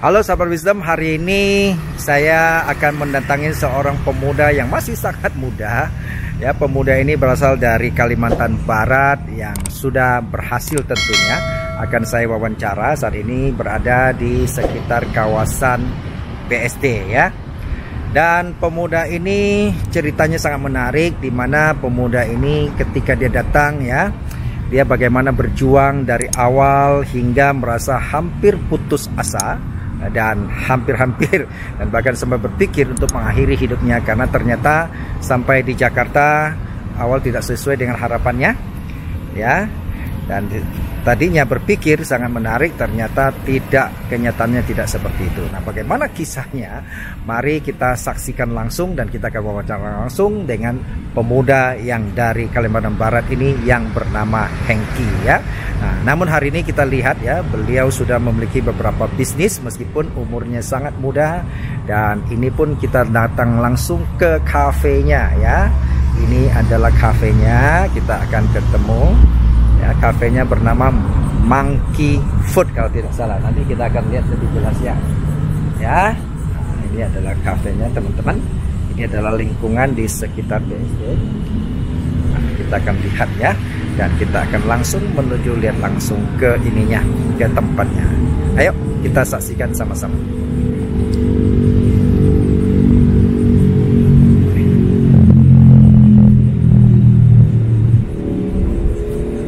Halo sahabat Wisdom, hari ini saya akan mendatangi seorang pemuda yang masih sangat muda. Ya, pemuda ini berasal dari Kalimantan Barat yang sudah berhasil tentunya. Akan saya wawancara, saat ini berada di sekitar kawasan BSD ya. Dan pemuda ini ceritanya sangat menarik, di mana pemuda ini ketika dia datang ya, dia bagaimana berjuang dari awal hingga merasa hampir putus asa dan hampir-hampir dan bahkan sempat berpikir untuk mengakhiri hidupnya karena ternyata sampai di Jakarta awal tidak sesuai dengan harapannya ya, dan tadinya berpikir sangat menarik, ternyata kenyataannya tidak seperti itu. Nah, bagaimana kisahnya? Mari kita saksikan langsung dan kita akan wawancara langsung dengan pemuda yang dari Kalimantan Barat ini yang bernama Hengki ya. Nah, namun hari ini kita lihat ya, beliau sudah memiliki beberapa bisnis meskipun umurnya sangat muda, dan ini pun kita datang langsung ke kafenya ya. Ini adalah kafenya, kita akan ketemu ya, kafenya bernama Monkey Food kalau tidak salah. Nanti kita akan lihat lebih jelas ya. Ya, ini adalah kafenya teman-teman. Ini adalah lingkungan di sekitar BSD. Nah, kita akan lihat ya, dan kita akan langsung menuju lihat langsung ke ininya, ke tempatnya. Ayo kita saksikan sama-sama.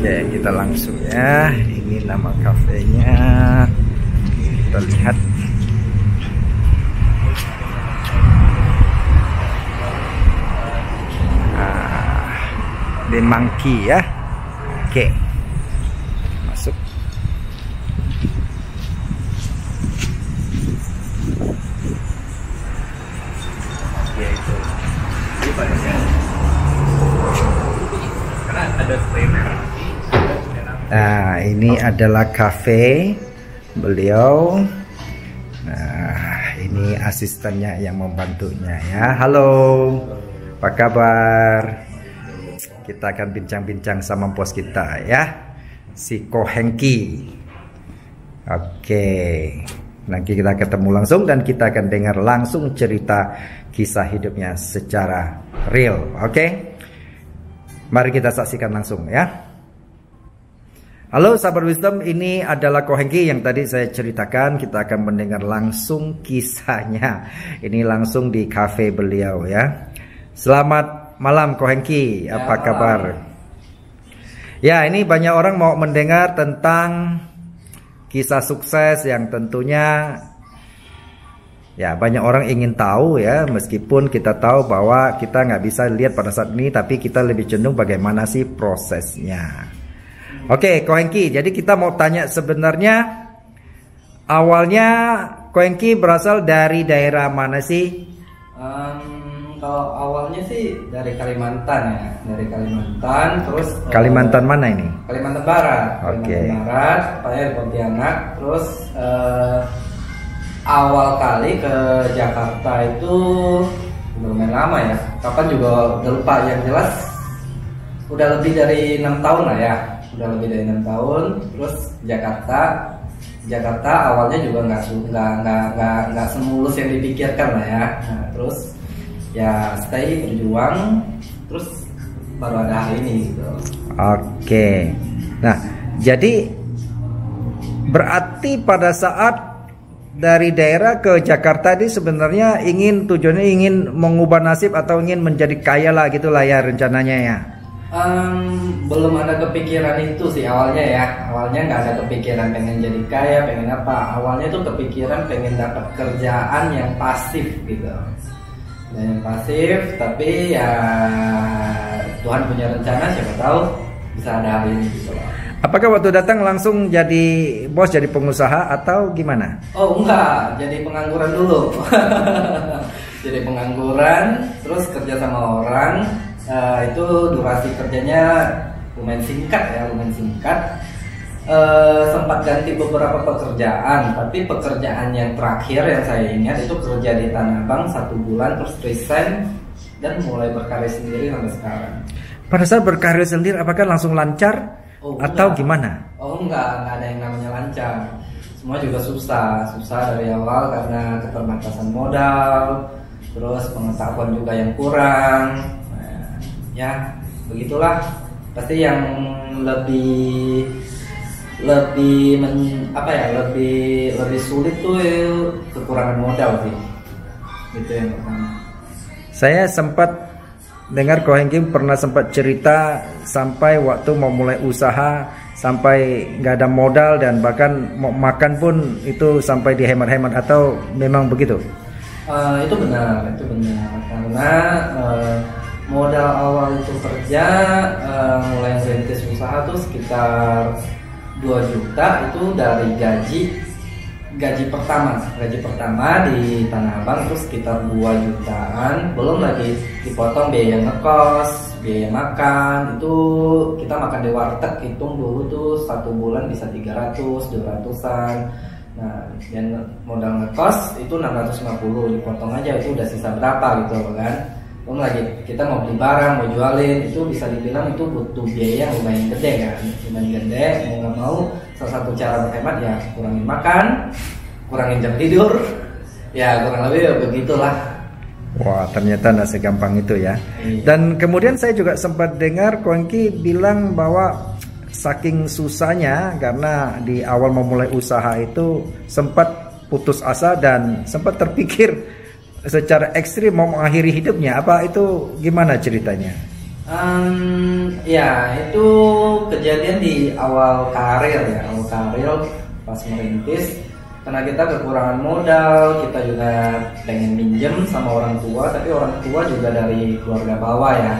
Oke, kita langsung ya. Ini nama kafenya. Kita lihat. The Monkey ya. Oke. Masuk. Ya itu. Ini padanya. Karena ada trainer. Nah, ini adalah cafe beliau. Nah, ini asistennya yang membantunya ya. Halo, apa kabar? Kita akan bincang-bincang sama bos kita ya, si Ko Hengki. Oke, nanti kita ketemu langsung dan kita akan dengar langsung cerita kisah hidupnya secara real. Oke, mari kita saksikan langsung ya. Halo sahabat Wisdom, ini adalah Ko Hengki yang tadi saya ceritakan. Kita akan mendengar langsung kisahnya. Ini langsung di cafe beliau ya. Selamat malam Ko Hengki, apa kabar? Ya, ini banyak orang mau mendengar tentang kisah sukses yang tentunya ya banyak orang ingin tahu ya. Meskipun kita tahu bahwa kita nggak bisa lihat pada saat ini, tapi kita lebih cenderung bagaimana sih prosesnya. Oke, Ko Hengki, jadi kita mau tanya sebenarnya awalnya Ko Hengki berasal dari daerah mana sih? Kalau awalnya sih dari Kalimantan ya, dari Kalimantan, terus Kalimantan mana ini? Kalimantan Barat. Oke. Kalimantan Barat, saya di Pontianak, terus awal kali ke Jakarta itu lumayan lama ya. Kapan juga udah lupa, yang jelas udah lebih dari 6 tahun lah ya. Udah lebih dari 6 tahun, terus Jakarta awalnya juga nggak semulus yang dipikirkan lah ya. Nah, terus ya stay berjuang, terus baru ada hari ini gitu. Oke. Nah, jadi berarti pada saat dari daerah ke Jakarta ini sebenarnya tujuannya ingin mengubah nasib atau ingin menjadi kaya lah gitulah ya rencananya ya. Belum ada kepikiran itu sih awalnya ya. Awalnya nggak ada kepikiran pengen jadi kaya, pengen apa. Awalnya tuh kepikiran pengen dapat kerjaan yang pasif gitu. Dan yang pasif, tapi ya Tuhan punya rencana, siapa tahu bisa ada hari ini gitu loh. Apakah waktu datang langsung jadi bos, jadi pengusaha atau gimana? Oh enggak, jadi pengangguran dulu. Jadi pengangguran, terus kerja sama orang. Itu durasi kerjanya lumayan singkat ya, lumayan singkat. Sempat ganti beberapa pekerjaan, tapi pekerjaan yang terakhir yang saya ingat itu kerja di Tanah Abang 1 bulan, terus resign dan mulai berkarya sendiri sampai sekarang. Pada saat berkarya sendiri apakah langsung lancar atau gimana? Oh enggak ada yang namanya lancar. semua juga susah dari awal karena keterbatasan modal, terus pengetahuan juga yang kurang. Nah, ya begitulah, pasti yang lebih sulit tuh kekurangan modal sih, itu yang pertama. Saya sempat dengar Ko Hengki pernah sempat cerita sampai waktu mau mulai usaha sampai nggak ada modal dan bahkan mau makan pun itu sampai dihemat-hemat, atau memang begitu? Itu benar karena modal awal itu kerja mulai merintis usaha tuh sekitar 2 juta itu dari gaji pertama di Tanah Abang, terus sekitar 2 jutaan, belum lagi dipotong biaya ngekos, biaya makan. Itu kita makan di warteg, hitung dulu tuh 1 bulan bisa 300-200an. Nah, dan modal ngekos itu 650, dipotong aja itu udah sisa berapa gitu kan. Belum lagi kita mau beli barang, mau jualin, itu bisa dibilang itu butuh biaya yang lumayan gede kan. Lumayan gede, mau nggak mau salah satu cara berhemat ya kurangin makan, kurangin jam tidur, ya kurang lebih ya begitulah. Wah, ternyata nggak segampang itu ya. Dan kemudian saya juga sempat dengar Ko Hengki bilang bahwa saking susahnya karena di awal memulai usaha itu sempat putus asa dan sempat terpikir secara ekstrim mau mengakhiri hidupnya. Apa itu, gimana ceritanya? Ya itu kejadian di awal karir pas merintis, karena kita kekurangan modal, kita juga pengen minjem sama orang tua, tapi orang tua juga dari keluarga bawah yang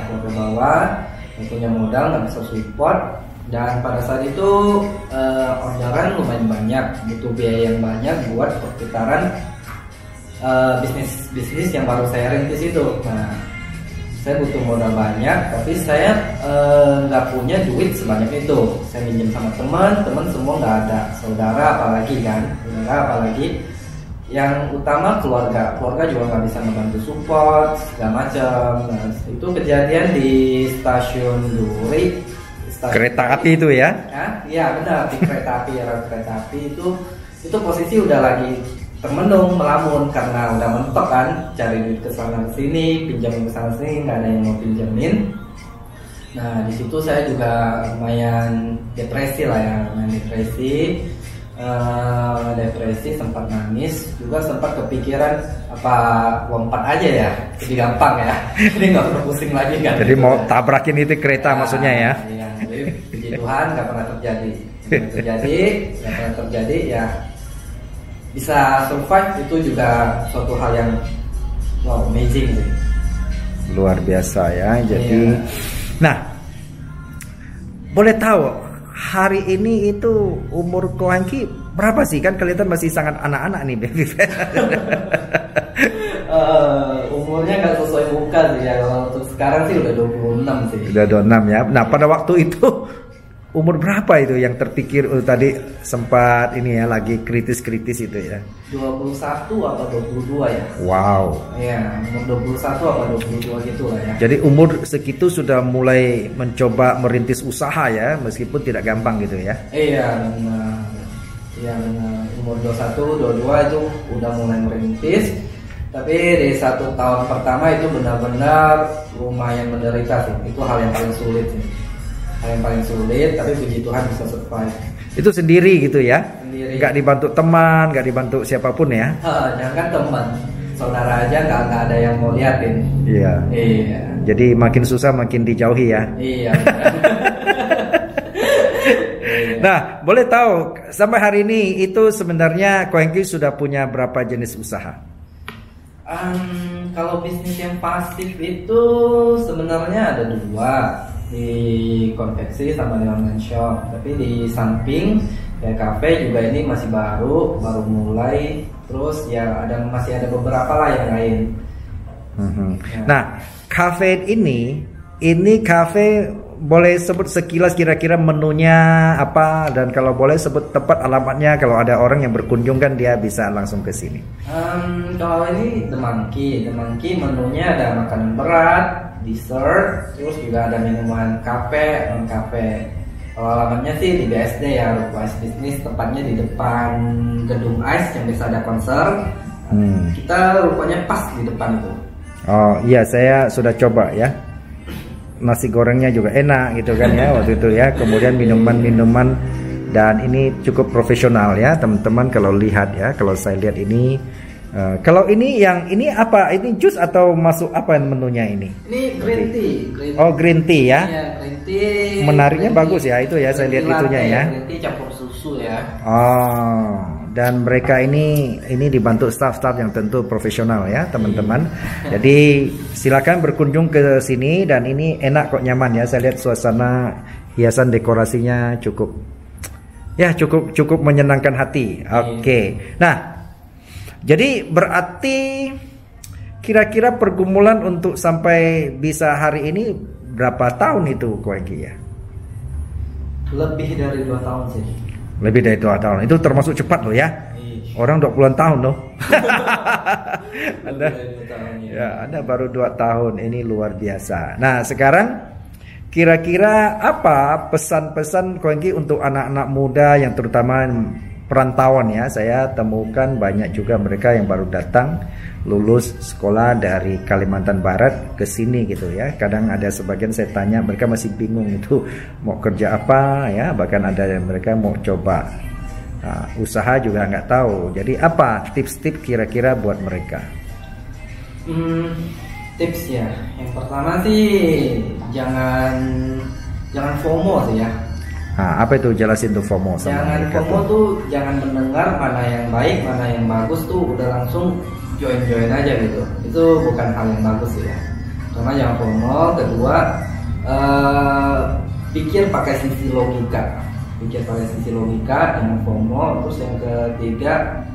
punya modal nggak bisa support. Dan pada saat itu orderan lumayan banyak, butuh biaya yang banyak buat perputaran bisnis yang baru saya rintis itu. Nah, saya butuh modal banyak, tapi saya nggak punya duit sebanyak itu. Saya minjem sama teman semua nggak ada, saudara apalagi. Yang utama keluarga juga nggak bisa membantu support segala macam. Nah, itu kejadian di stasiun Duri. Kereta api itu ya? Iya benar, di kereta api itu posisi udah lagi termenung melamun karena udah mentok kan, cari duit kesana kesini, pinjam kesana sini, nggak ada yang mau pinjemin. Nah di situ saya juga lumayan depresi, sempat nangis, juga sempat kepikiran apa lompat aja ya, lebih gampang ya, jadi nggak perlu pusing lagi kan. Jadi mau tabrakin itu kereta maksudnya ya? Iya, jadi puji Tuhan nggak pernah terjadi ya. Bisa survive itu juga suatu hal yang amazing sih. Luar biasa ya. Jadi Nah, boleh tahu hari ini itu umur Ko Hengki berapa sih? Kan kelihatan masih sangat anak-anak nih, baby. Umurnya nggak sesuai muka sih ya. Kalau untuk sekarang sih udah 26 sih. Udah 26 ya. Nah, pada waktu itu umur berapa itu yang terpikir tadi sempat ini ya, lagi kritis-kritis itu ya? 21 atau 22 ya? Wow. Iya, umur 21 atau 22 gitu lah ya. Jadi umur segitu sudah mulai mencoba merintis usaha ya, meskipun tidak gampang gitu ya? Iya benar. Umur 21, 22 itu udah mulai merintis. Tapi di 1 tahun pertama itu benar-benar lumayan menderita sih. Itu hal yang paling sulit sih. Tapi puji Tuhan bisa survive. Itu sendiri gitu ya? Sendiri. Nggak dibantu teman, nggak dibantu siapapun ya? Jangan teman, saudara aja nggak ada yang mau liatin. Iya. Jadi makin susah makin dijauhi ya? Iya. Nah, boleh tahu sampai hari ini itu sebenarnya Ko Hengki sudah punya berapa jenis usaha? Kalau bisnis yang pasif itu sebenarnya ada 2. Di konveksi sama di online shop, tapi di samping ya kafe juga ini masih baru mulai, terus ya masih ada beberapa lah yang lain. Ya. Nah, kafe ini kafe boleh sebut sekilas kira-kira menunya apa, dan kalau boleh sebut tempat alamatnya, kalau ada orang yang berkunjung kan dia bisa langsung ke sini. Kalau ini The Monkey menunya ada makanan berat, dessert, terus juga ada minuman kafe, non kafe. Kalau alamatnya sih di BSD ya, Ruko Ice Business, tepatnya di depan gedung Ice yang bisa ada konser. Kita rupanya pas di depan itu. Oh iya, saya sudah coba ya. Nasi gorengnya juga enak gitu kan ya waktu itu ya. Kemudian minuman-minuman, dan ini cukup profesional ya teman-teman. Kalau lihat ya, kalau saya lihat ini, kalau ini yang ini apa? Ini jus atau masuk apa menunya ini? Ini green tea. Oh, green tea ya. Iya, green tea. Menariknya green bagus ya itu ya, saya lihat itunya ya. Green tea campur susu ya. Oh, dan mereka ini dibantu staff-staff yang tentu profesional ya teman-teman. Jadi silakan berkunjung ke sini, dan ini enak kok, nyaman ya. Saya lihat suasana hiasan dekorasinya cukup menyenangkan hati. Oke. Nah, jadi berarti kira-kira pergumulan untuk sampai bisa hari ini berapa tahun itu Ko Hengki ya? Lebih dari 2 tahun sih. Lebih dari 2 tahun. Itu termasuk cepat loh ya. Orang 20-an tahun loh. Anda baru 2 tahun. Ini luar biasa. Nah, sekarang kira-kira apa pesan-pesan Ko Hengki untuk anak-anak muda yang terutama perantauan ya? Saya temukan banyak juga mereka yang baru datang lulus sekolah dari Kalimantan Barat ke sini gitu ya. Kadang ada sebagian saya tanya, mereka masih bingung itu mau kerja apa ya. Bahkan ada yang mereka mau coba usaha juga nggak tahu. Jadi apa tips-tips kira-kira buat mereka? Tips ya, yang pertama sih jangan FOMO sih ya. Nah, apa itu, jelasin tuh FOMO sama jangan mereka FOMO tuh, jangan mendengar mana yang baik, mana yang bagus tuh udah langsung join aja gitu. Itu bukan hal yang bagus ya. Karena jangan FOMO. Kedua, pikir pakai sisi logika. Jangan FOMO. Terus yang ketiga,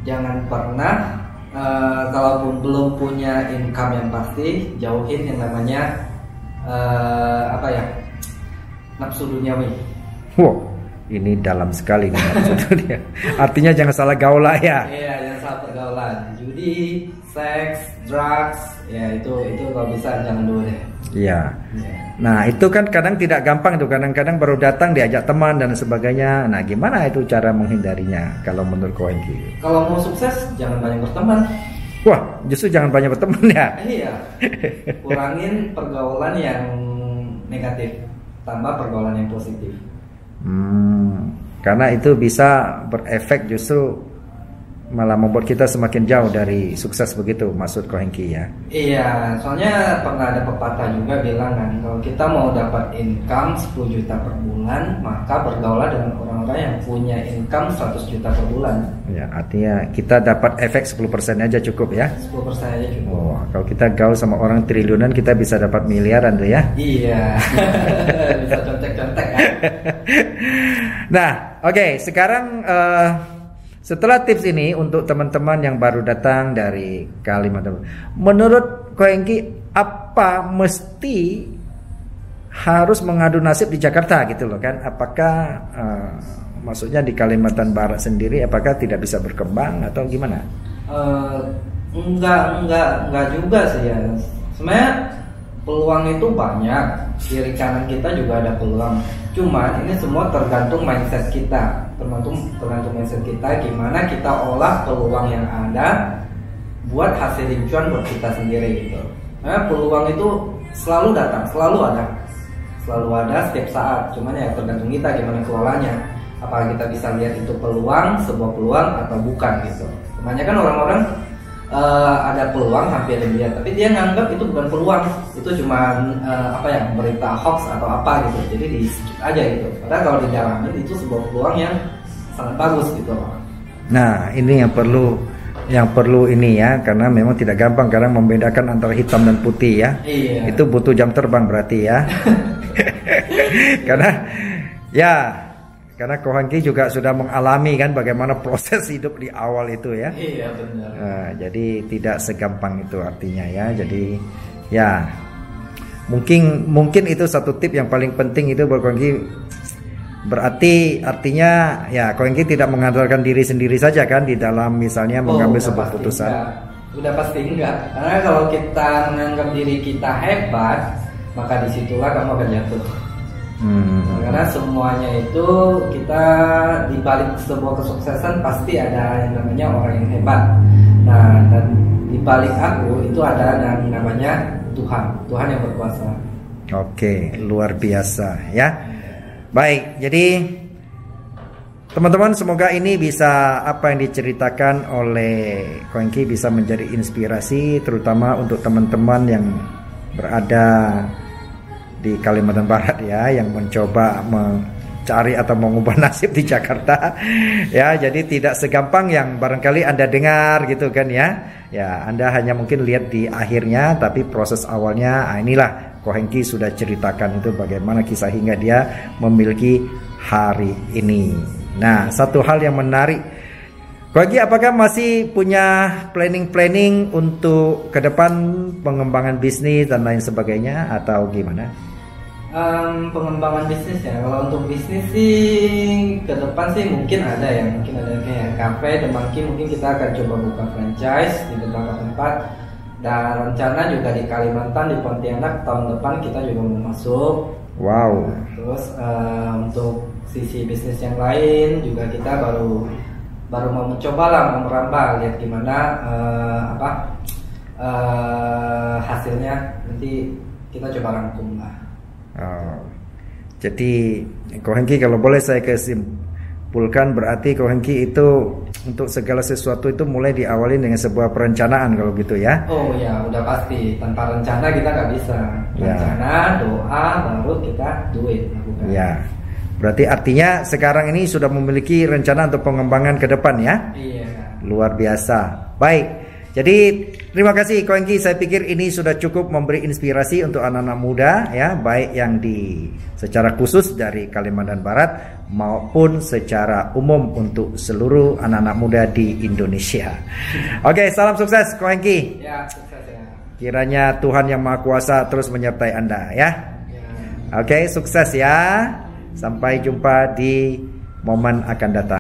jangan pernah kalaupun belum punya income yang pasti, jauhin yang namanya nafsu duniawi. Wow, ini dalam sekali nih nafsu dunia. Artinya jangan salah gaul lah ya. Iya, jangan salah pergaulan. Judi, seks, drugs, ya itu kalau bisa jangan dulu deh. Iya. Nah, itu kan kadang tidak gampang tuh. Kadang-kadang baru datang diajak teman dan sebagainya. Nah, gimana itu cara menghindarinya kalau menurut Ko Hengki? Kalau mau sukses jangan banyak berteman. Wah, justru jangan banyak berteman ya. Iya. Kurangin pergaulan yang negatif, tambah pergaulan yang positif. Karena itu bisa berefek justru malah membuat kita semakin jauh dari sukses, begitu maksud Ko Hengki ya? Iya, soalnya pernah ada pepatah juga bilang kan, kalau kita mau dapat income 10 juta per bulan, maka bergaulah dengan orang-orang yang punya income 100 juta per bulan. Ya, artinya kita dapat efek 10% aja cukup ya? 10% aja cukup. Oh, kalau kita gaul sama orang triliunan, kita bisa dapat miliaran tuh ya? Iya, bisa contek-contek kan? Nah, oke, sekarang setelah tips ini untuk teman-teman yang baru datang dari Kalimantan, menurut Ko Hengki apa mesti harus mengadu nasib di Jakarta gitu loh kan? Apakah maksudnya di Kalimantan Barat sendiri apakah tidak bisa berkembang atau gimana? Enggak juga sih ya. Sebenarnya peluang itu banyak, kiri kanan kita juga ada peluang. Cuman ini semua tergantung mindset kita, tergantung mindset kita, gimana kita olah peluang yang ada buat hasil cuan buat kita sendiri gitu. Nah, peluang itu selalu datang, selalu ada setiap saat. Cuman ya tergantung kita gimana kelolanya. Apakah kita bisa lihat itu peluang, sebuah peluang atau bukan gitu. Kebanyakan orang-orang ada peluang hampir dia, tapi dia nganggap itu bukan peluang, itu cuma berita hoax atau apa gitu, jadi di skip aja gitu. Padahal kalau didalami itu sebuah peluang yang sangat bagus gitu. Nah, ini yang perlu ini ya, karena memang tidak gampang karena membedakan antara hitam dan putih ya. Iya. Itu butuh jam terbang berarti ya. Karena Ko Hengki juga sudah mengalami kan bagaimana proses hidup di awal itu ya. Iya benar. Jadi tidak segampang itu artinya ya. Jadi ya mungkin itu satu tip yang paling penting itu buat Ko Hengki. Berarti artinya ya Ko Hengki tidak mengandalkan diri sendiri saja kan di dalam misalnya mengambil sebuah putusan. Udah pasti enggak. Karena kalau kita menganggap diri kita hebat, maka disitulah kamu akan jatuh. Karena semuanya itu kita di balik sebuah kesuksesan pasti ada yang namanya orang yang hebat. Nah, dan di balik aku itu ada yang namanya Tuhan yang berkuasa. Oke, luar biasa ya. Baik, jadi teman-teman, semoga ini bisa, apa yang diceritakan oleh Ko Hengki bisa menjadi inspirasi, terutama untuk teman-teman yang berada di Kalimantan Barat ya, yang mencoba mencari atau mengubah nasib di Jakarta ya. Jadi tidak segampang yang barangkali Anda dengar gitu kan ya. Ya, Anda hanya mungkin lihat di akhirnya, tapi proses awalnya inilah Ko Hengki sudah ceritakan itu bagaimana kisah hingga dia memiliki hari ini. Nah, satu hal yang menarik, Ko Hengki apakah masih punya planning untuk ke depan pengembangan bisnis dan lain sebagainya atau gimana? Pengembangan bisnis ya, kalau untuk bisnis sih ke depan sih mungkin ada kayak kafe dan mungkin kita akan coba buka franchise di beberapa tempat, dan rencana juga di Kalimantan, di Pontianak tahun depan kita juga mau masuk. Wow. Terus untuk sisi bisnis yang lain juga kita baru mau mencoba lah, mau merambah, lihat gimana hasilnya, nanti kita coba rangkum lah. Oh, jadi Ko Hengki kalau boleh saya kesimpulkan, berarti Ko Hengki itu untuk segala sesuatu itu mulai diawali dengan sebuah perencanaan kalau gitu ya? Oh ya, udah pasti. Tanpa rencana kita nggak bisa. Rencana, doa, baru kita duit lakukan. Ya, berarti artinya sekarang ini sudah memiliki rencana untuk pengembangan ke depan ya? Iya. Luar biasa. Baik. Jadi terima kasih Ko Hengki, saya pikir ini sudah cukup memberi inspirasi untuk anak-anak muda ya, baik yang secara khusus dari Kalimantan Barat maupun secara umum untuk seluruh anak-anak muda di Indonesia. Oke, salam sukses Ko Hengki. Ya, sukses ya. Kiranya Tuhan Yang Maha Kuasa terus menyertai Anda ya. Oke, sukses ya. Sampai jumpa di momen akan datang.